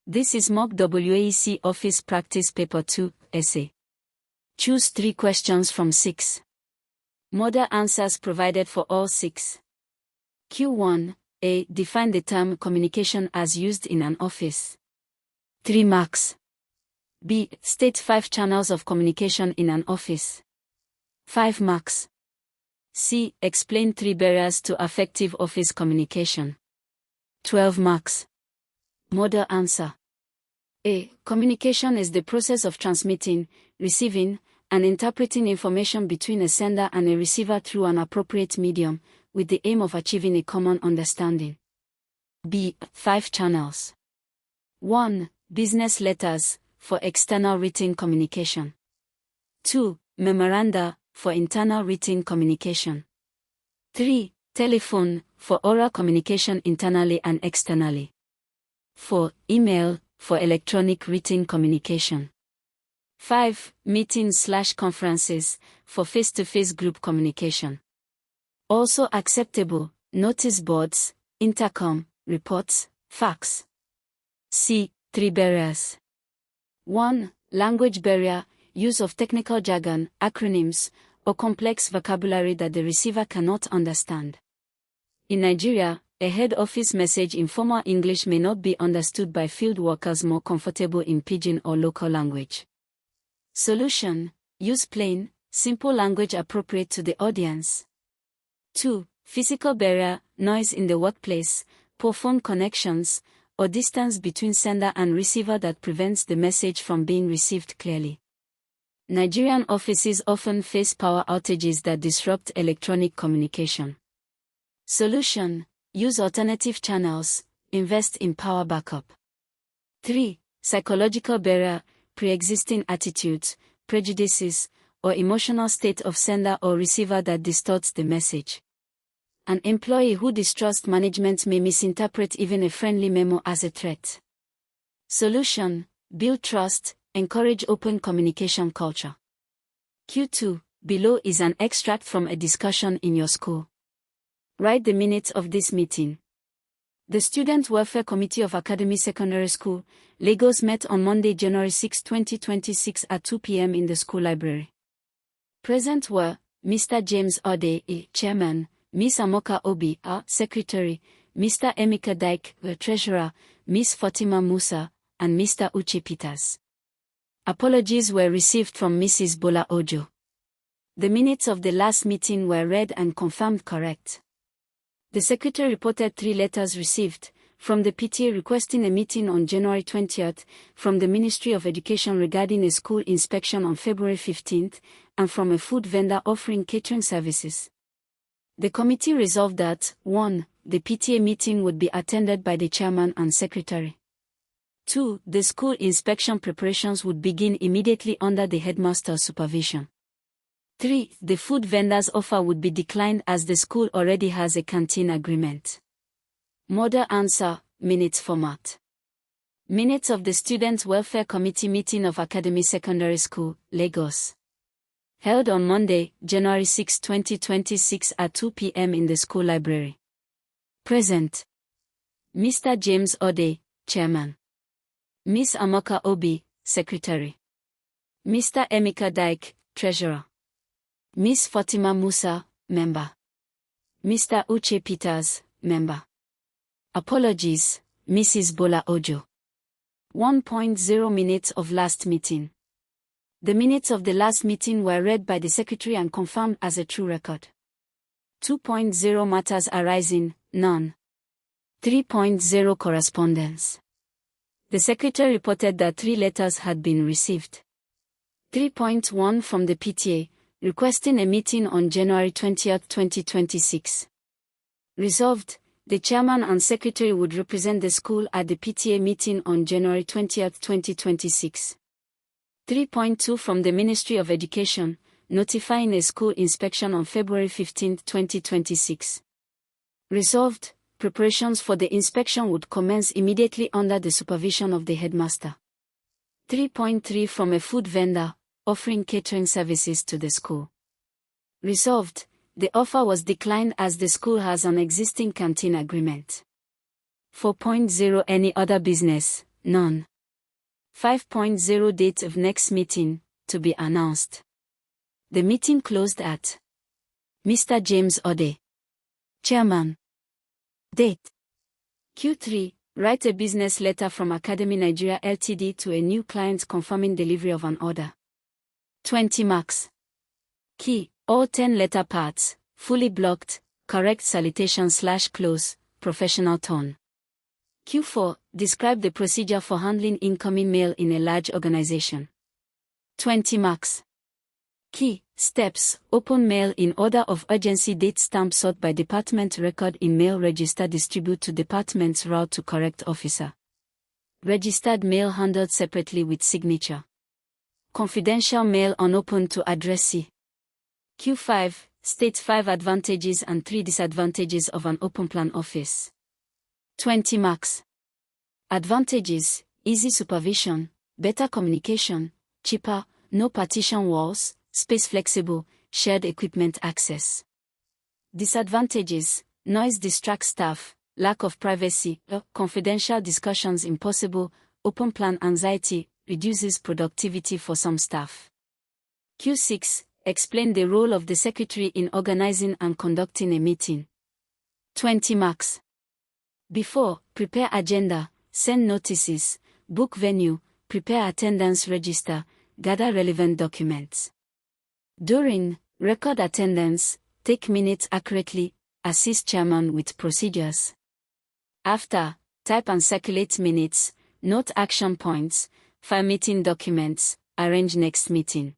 This is mock WAEC Office Practice Paper 2, essay. Choose 3 questions from 6. Model answers provided for all 6. Q1. A. Define the term communication as used in an office. 3 marks. B. State 5 channels of communication in an office. 5 marks. C. Explain 3 barriers to effective office communication. 12 marks. Model answer. A. Communication is the process of transmitting, receiving, and interpreting information between a sender and a receiver through an appropriate medium, with the aim of achieving a common understanding. B. 5 channels. 1. Business letters, for external written communication. 2. Memoranda, for internal written communication. 3. Telephone, for oral communication internally and externally. 4. Email, for electronic written communication. 5. Meetings/conferences, for face-to-face group communication. Also acceptable, notice boards, intercom, reports, fax. C. 3 barriers. 1. Language barrier, use of technical jargon, acronyms, or complex vocabulary that the receiver cannot understand. In Nigeria, a head office message in formal English may not be understood by field workers more comfortable in pidgin or local language. Solution: use plain, simple language appropriate to the audience. 2. Physical barrier, noise in the workplace, poor phone connections, or distance between sender and receiver that prevents the message from being received clearly. Nigerian offices often face power outages that disrupt electronic communication. Solution: use alternative channels, invest in power backup. 3. Psychological barrier, pre-existing attitudes, prejudices, or emotional state of sender or receiver that distorts the message. An employee who distrusts management may misinterpret even a friendly memo as a threat. Solution: build trust, encourage open communication culture. Q2. Below is an extract from a discussion in your school. Write the minutes of this meeting. The Student Welfare Committee of Academy Secondary School, Lagos met on Monday, January 6, 2026 at 2 p.m. in the school library. Present were Mr. James Ode, Chairman, Ms. Amoka Obi, Secretary, Mr. Emeka Dyke, Treasurer, Ms. Fatima Musa, and Mr. Uche Peters. Apologies were received from Mrs. Bola Ojo. The minutes of the last meeting were read and confirmed correct. The Secretary reported 3 letters received, from the PTA requesting a meeting on January 20th, from the Ministry of Education regarding a school inspection on February 15th, and from a food vendor offering catering services. The committee resolved that, 1. The PTA meeting would be attended by the Chairman and Secretary. 2. The school inspection preparations would begin immediately under the headmaster's supervision. 3. The food vendor's offer would be declined as the school already has a canteen agreement. Model answer, minutes format. Minutes of the Student Welfare Committee meeting of Academy Secondary School, Lagos. Held on Monday, January 6, 2026 at 2 p.m. in the school library. Present: Mr. James Ode, Chairman. Ms. Amoka Obi, Secretary. Mr. Emeka Dyke, Treasurer. Ms. Fatima Musa, Member. Mr. Uche Peters, Member. Apologies, Mrs. Bola Ojo. 1.0 Minutes of last meeting. The minutes of the last meeting were read by the Secretary and confirmed as a true record. 2.0 Matters arising, none. 3.0 Correspondence. The Secretary reported that 3 letters had been received. 3.1 From the PTA, requesting a meeting on January 20, 2026. Resolved: the Chairman and Secretary would represent the school at the PTA meeting on January 20, 2026. 3.2 From the Ministry of Education, notifying a school inspection on February 15, 2026. Resolved: preparations for the inspection would commence immediately under the supervision of the headmaster. 3.3 From a food vendor, offering catering services to the school. Resolved: the offer was declined as the school has an existing canteen agreement. 4.0 Any other business, None. 5.0 Date of next meeting, to be announced. The meeting closed at Mr. James Ode, Chairman. Date. Q3, write a business letter from Academy Nigeria Ltd to a new client confirming delivery of an order. 20 marks. Key, all 10 letter parts, fully blocked, correct salutation/close, professional tone. Q4, describe the procedure for handling incoming mail in a large organization. 20 marks. Key, steps, open mail in order of urgency, date stamp sort by department, record in mail register, distribute to departments, route to correct officer. Registered mail handled separately with signature. Confidential mail unopened to addressee. Q5, state 5 advantages and 3 disadvantages of an open plan office. 20 marks. Advantages, easy supervision, better communication, cheaper, no partition walls, space flexible, shared equipment access. Disadvantages, noise distracts staff, lack of privacy, confidential discussions impossible, open plan anxiety, reduces productivity for some staff. Q6, explain the role of the secretary in organizing and conducting a meeting. 20 marks. Before, prepare agenda, send notices, book venue, prepare attendance register, gather relevant documents. During, record attendance, take minutes accurately, assist chairman with procedures. After, type and circulate minutes, note action points, file meeting documents, arrange next meeting.